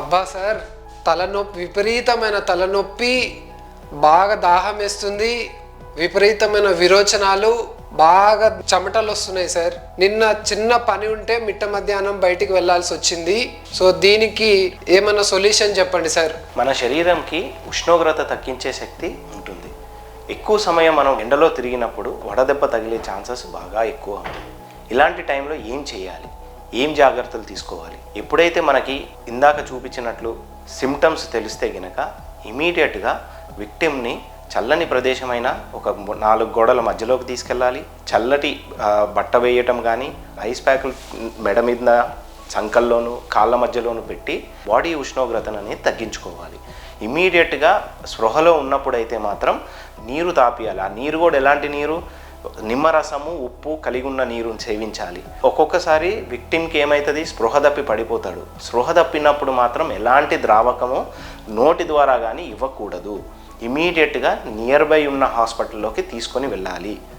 అబ్బా సార్, తలనొప్పి, విపరీతమైన తలనొప్పి, బాగా దాహం వేస్తుంది, విపరీతమైన విరోచనాలు, బాగా చెమటలు వస్తున్నాయి సార్. నిన్న చిన్న పని ఉంటే మిట్ట మధ్యాహ్నం బయటికి వెళ్ళాల్సి వచ్చింది. సో దీనికి ఏమన్నా సొల్యూషన్ చెప్పండి సార్. మన శరీరంకి ఉష్ణోగ్రత తగ్గించే శక్తి ఉంటుంది. ఎక్కువ సమయం మనం ఎండలో తిరిగినప్పుడు వడదెబ్బ తగిలే ఛాన్సెస్ బాగా ఎక్కువ ఉంటుంది. ఇలాంటి టైంలో ఏం చేయాలి, ఏం జాగ్రత్తలు తీసుకోవాలి? ఎప్పుడైతే మనకి ఇందాక చూపించినట్లు సిమ్టమ్స్ తెలిస్తే గనక ఇమీడియట్గా విక్టిమ్ని చల్లని ప్రదేశమైన ఒక 4 గోడల మధ్యలోకి తీసుకెళ్ళాలి. చల్లటి బట్ట వేయటం కానీ, ఐస్ ప్యాకులు మెడ మీద, సంకల్లోను, కాళ్ళ మధ్యలోను పెట్టి బాడీ ఉష్ణోగ్రతను అనేది తగ్గించుకోవాలి. ఇమీడియట్గా స్పృహలో ఉన్నప్పుడైతే మాత్రం నీరు తాపియాలి. ఆ నీరు కూడా ఎలాంటి నీరు? నిమ్మరసము, ఉప్పు కలిగి ఉన్న నీరుని సేవించాలి. ఒక్కొక్కసారి విక్టిమ్కి ఏమవుతుంది, స్పృహ తప్పి పడిపోతాడు. స్పృహ తప్పినప్పుడు మాత్రం ఎలాంటి ద్రావకము నోటి ద్వారా కానీ ఇవ్వకూడదు. ఇమీడియట్గా నియర్ బై ఉన్న హాస్పిటల్లోకి తీసుకొని వెళ్ళాలి.